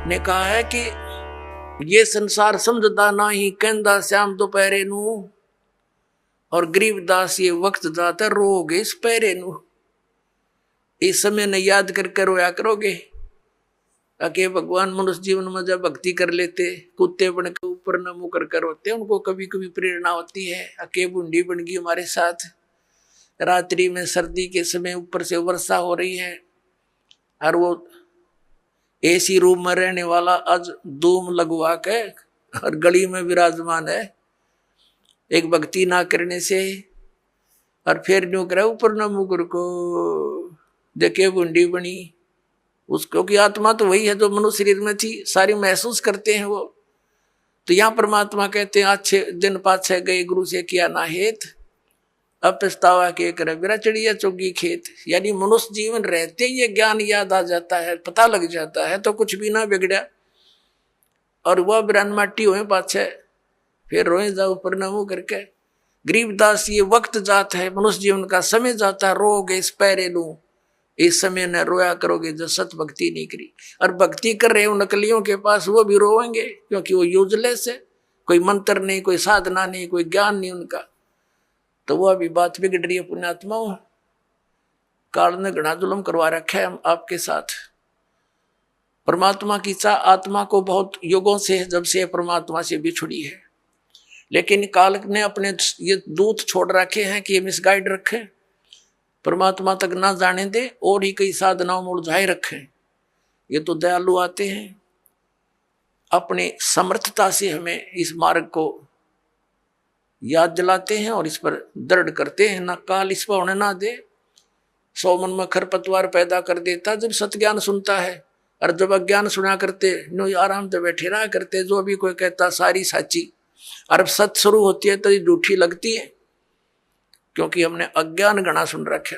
ने कहा है कि ये संसार समझदा ना ही कहंदा श्याम दोपहरे नू, और गरीबदास ये वक्त जाता रोगे इस पैरे नू। इस समय ने याद करके रोया करोगे। अके भगवान मनुष्य जीवन में जब भक्ति कर लेते, कुत्ते बन के ऊपर न मुंह कर रोते, उनको कभी कभी प्रेरणा होती है। अके बूंदी बन गई हमारे साथ, रात्रि में सर्दी के समय ऊपर से वर्षा हो रही है, और वो एसी रूम में रहने वाला आज धूम लगवा के और गली में विराजमान है एक भक्ति ना करने से। और फिर न्यू करे ऊपर न मुकर को देखे बूंदी बनी उसको की आत्मा तो वही है जो मनुष्य शरीर में थी, सारी महसूस करते हैं वो। तो यहाँ परमात्मा कहते हैं अच्छे दिन पाछे गए गुरु से किया ना हेत, अब पछतावा के करे बिरा चढ़िया चुगी खेत। यानी मनुष्य जीवन रहते ये ज्ञान याद आ जाता है, पता लग जाता है तो कुछ भी ना बिगड़ा। और वह बिरान माटी हुए पाछे फिर रोए जाओ प्रणामो करके। गरीबदास ये वक्त जाता है, मनुष्य जीवन का समय जाता है, रोगे इस पैरे लू, इस समय न रोया करोगे जो सत भक्ति नहीं करी। और भक्ति कर रहे हो नकलियों के पास, वो भी रोएंगे क्योंकि वो यूजलेस है, कोई मंत्र नहीं, कोई साधना नहीं, कोई ज्ञान नहीं उनका। तो वह भी बात बिगड़ रही है पुण्यात्माओं। काल ने घना जुल्म करवा रखा है आपके साथ। परमात्मा की चाह आत्मा को बहुत युगों से, जब से परमात्मा से बिछुड़ी है, लेकिन काल ने अपने ये दूत छोड़ रखे हैं कि ये मिसगाइड रखे, परमात्मा तक ना जाने दे, और ही कई साधनाओं में उलझाए रखे। ये तो दयालु आते हैं, अपने समर्थता से हमें इस मार्ग को याद दिलाते हैं और इस पर दृढ़ करते हैं। ना काल इस पर होने ना दे। 100 मन में खरपतवार पैदा कर देता जब सत्ज्ञान सुनता है, और जब अज्ञान सुना करते नो आराम से बैठे रहा करते। जो भी कोई कहता सारी साची, और सत शुरू होती है तो ये झूठी लगती है, क्योंकि हमने अज्ञान गणा सुन रखे।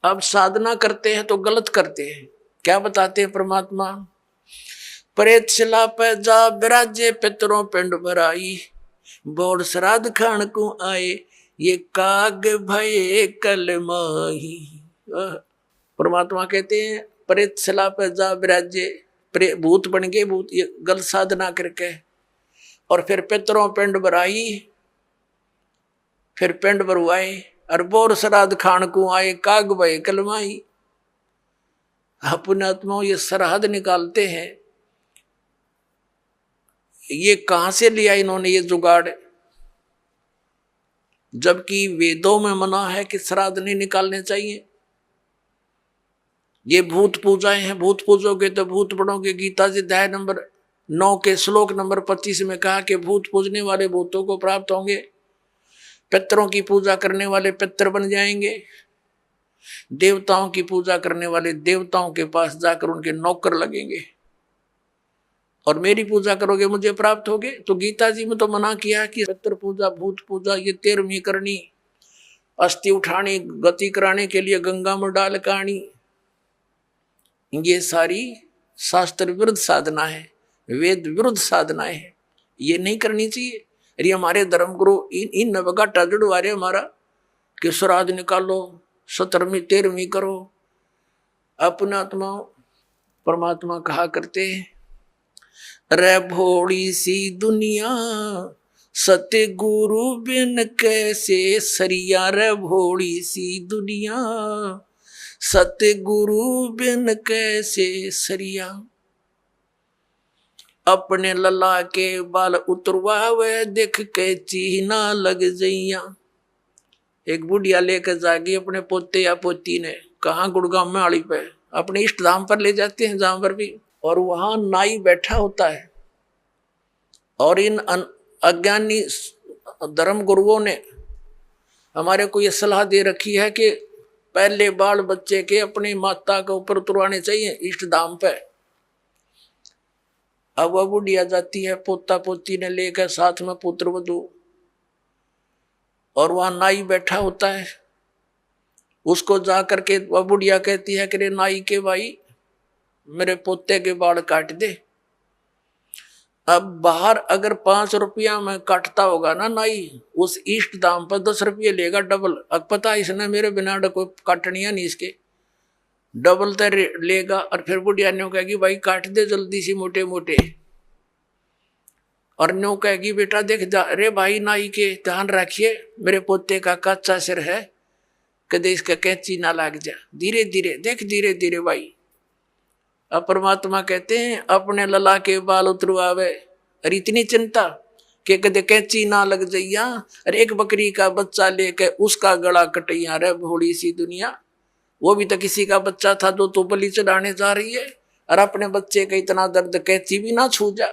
अब साधना करते हैं तो गलत करते हैं। क्या बताते हैं परमात्मा? प्रेत शिला पे जा बिराजे पितरों पिंड भराई, बोड़ श्राद्ध खान को आए ये काग भये कल माही। परमात्मा कहते हैं प्रेत शिला पे जा बिराजे, भूत बन गए भूत, ये गलत साधना करके। और फिर पितरों पिंड भराई, फिर पिंड भरवाए, और बोर श्राद्ध खान को आए काग भये कलमाई। पुण्यात्माओं ये सरहद निकालते हैं, ये कहां से लिया इन्होंने ये जुगाड़? जबकि वेदों में मना है कि श्राद्ध नहीं निकालने चाहिए। ये भूत पूजाएं हैं, भूत पूजोगे तो भूत बनोगे। गीता जी अध्याय नंबर 9 के श्लोक नंबर 25 में कहा कि भूत पूजने वाले भूतों को प्राप्त होंगे, पितरों की पूजा करने वाले पितर बन जाएंगे, देवताओं की पूजा करने वाले देवताओं के पास जाकर उनके नौकर लगेंगे, और मेरी पूजा करोगे मुझे प्राप्त होगे। तो गीता जी में तो मना किया कि पितर पूजा भूत पूजा ये 13वीं करनी, अस्थि उठानी गति कराने के लिए गंगा में डाल कानी, ये सारी शास्त्र विरुद्ध साधना है, वेद विरुद्ध साधनाएं है, ये नहीं करनी चाहिए। अरे हमारे धर्म गुरु इन नवगाटा जुड़वा रहे हमारा कि श्राद्ध निकालो, 17वीं 13वीं करो। अपना आत्मा परमात्मा कहा करते हैं, रे भोड़ी सी दुनिया सत्य गुरु बिन कैसे सरिया। रे भोड़ी सी दुनिया सत्य गुरु बिन कैसे सरिया। अपने लला के बाल उतरवावे देख के चीना लग जइया। एक बुढ़िया लेकर जागी अपने पोते या पोती ने, कहा गुड़गांव में आड़ी पे, अपने इष्ट धाम पर ले जाते हैं जहां पर भी, और वहां नाई बैठा होता है। और इन अज्ञानी धर्म गुरुओं ने हमारे को यह सलाह दे रखी है कि पहले बाल बच्चे के अपनी माता के ऊपर उतरवाने चाहिए इष्ट धाम पे। अब वह बुढ़िया जाती है पोता पोती ने लेकर, साथ में पुत्र वधू, और वहां नाई बैठा होता है। उसको जाकर के वह बुढ़िया कहती है कि नाई के भाई मेरे पोते के बाल काट दे। अब बाहर अगर 5 रुपया में काटता होगा ना नाई, उस इष्ट दाम पर 10 रुपये लेगा डबल। अब पता इसने मेरे बिना कोई काटनिया नहीं इसके, डबल तो लेगा। और फिर बुढ़िया न्यू कहेगी भाई काट दे जल्दी सी मोटे मोटे। और न्यू कहेगी बेटा देख जा रे भाई नाई के ध्यान रखिए, मेरे पोते का कच्चा सिर है, कदे इसका कैंची ना लग जा, धीरे धीरे देख धीरे धीरे भाई। अब परमात्मा कहते हैं अपने लला के बाल उतरवावे, और इतनी चिंता कि कदे कैंची ना लग जाइया। और एक बकरी का बच्चा लेके उसका गला कटैया रे भोली सी दुनिया, वो भी तो किसी का बच्चा था जो तो बलि चढ़ाने जा रही है। और अपने बच्चे का इतना दर्द कैंची भी ना छू जा।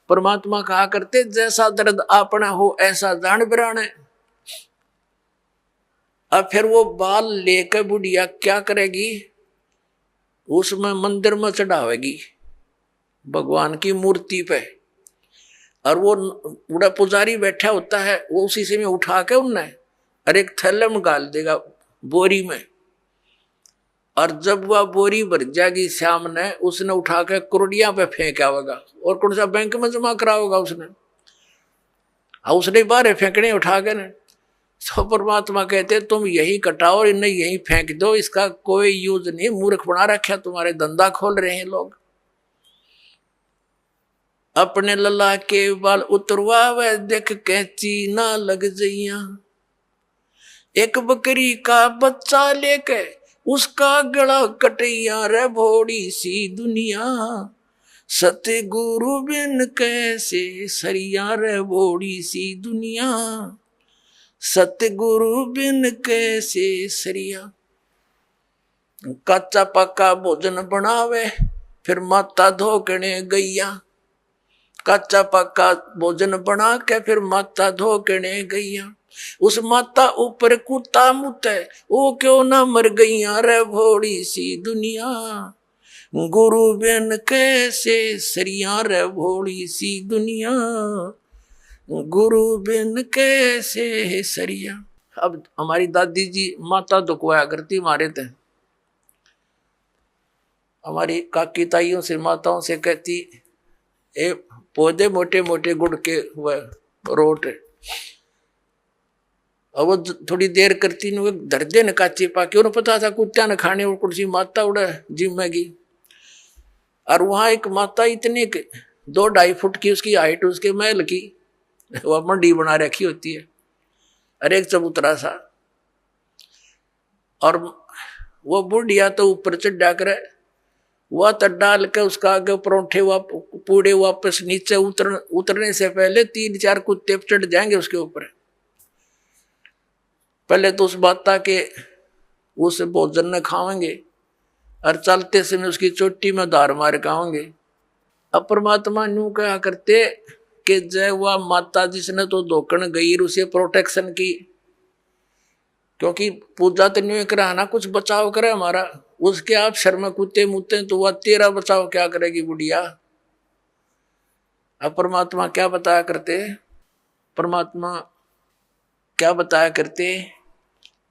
परमात्मा कहा करते जैसा दर्द आपने हो ऐसा जान बिराने। अब फिर वो बाल लेकर बुढ़िया क्या करेगी, उसमें मंदिर में चढ़ावेगी भगवान की मूर्ति पे। और वो बूढ़ा पुजारी बैठा होता है, वो उसी से में उठा के उनने और एक थैले में डाल देगा बोरी में। और जब वह बोरी भर जाएगी श्याम ने उसने उठा के कुरडिया पे फेंक आवेगा, और कौन सा बैंक में जमा करा होगा उसने, उसने बाहर फेंकने उठा के ने। तो परमात्मा कहते तुम यही कटाओ और इन्हें यही फेंक दो, इसका कोई यूज नहीं, मूर्ख बना रखा तुम्हारे, धंधा खोल रहे हैं लोग। अपने लला के बाल उतरवावे देख कैंची ना लग जइया। एक बकरी का बच्चा लेके उसका गला कटैया रे भोड़ी सी दुनिया। सतगुरु बिन कैसे सरिया रे भोड़ी सी दुनिया। सतगुरु बिन कैसे सरिया। कच्चा पक्का भोजन बनावे फिर माता धोकने गैया। कच्चा पक्का भोजन बना के फिर माता धोकने गैया। उस माता ऊपर कुत्ता मुते वो क्यों ना मर गईया रे भोड़ी सी दुनिया। गुरु बिन कैसे सरिया रे भोड़ी सी दुनिया। गुरु बिन कैसे सरिया। अब हमारी दादी जी माता दुखवाया करती हमारे थे, हमारी काकी ताइयों से माताओं से कहती ए पौधे मोटे मोटे गुड़ के हुए रोट, और वो थोड़ी देर करती न धर दे न काची पाके, उन्हें पता था कुत्ता न खाने और कुर्सी माता उड़ा जिम्मेगी। और वहां एक माता इतने 2-2.5 फुट की उसकी हाइट, उसके महल की वह मंडी बना रखी होती है, और एक चबूतरा सा। और वो बुढ़िया तो ऊपर चढ़ा कर वह तो डाल के उसका आगे परोठे पूड़े वापस नीचे उतरने से पहले 3-4 कुत्ते चढ़ जाएंगे उसके ऊपर। पहले तो उस माता के उस भोजन ने खाएंगे और चलते समय उसकी चोटी में धार मार खाएंगे। अब परमात्मा न्यू कहा करते कि जय वह माता जिसने तो धोकन गई उसे प्रोटेक्शन की, क्योंकि पूजा तो न्यू कराना कुछ बचाव करे हमारा, उसके आप शर में कुत्ते मुते तो वह तेरा बचाव क्या करेगी बुढ़िया। अब परमात्मा क्या बताया करते, परमात्मा क्या बताया करते,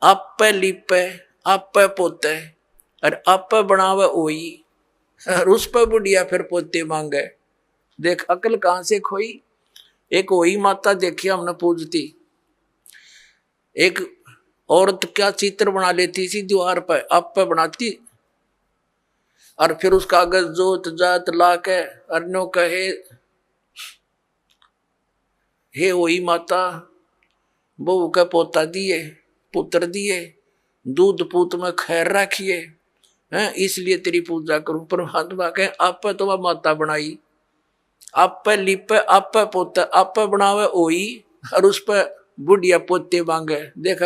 आप पे लिपे आप पे पोते और आप पे बनावे ओई, और उस पर बुढ़िया फिर पोते मांगे। देख अकल कहां से खोई। एक वही माता देखी हमने पूजती, एक औरत क्या चित्र बना लेती थी दीवार पर, आप पे बनाती और फिर उसका अगर जोत जात ला के अर्नो कहे हे वही माता बहू का पोता दिए पुत्र दिए, दूध पूत में खैर रखिए हैं, इसलिए तेरी पूजा करूं। परमात्मा कहे आप पे तो वह माता बनाई, आप पे लिपे आप पे पोते आप पे बनावे ओई, और उस पर बुढ़िया पोते मांगे। देखा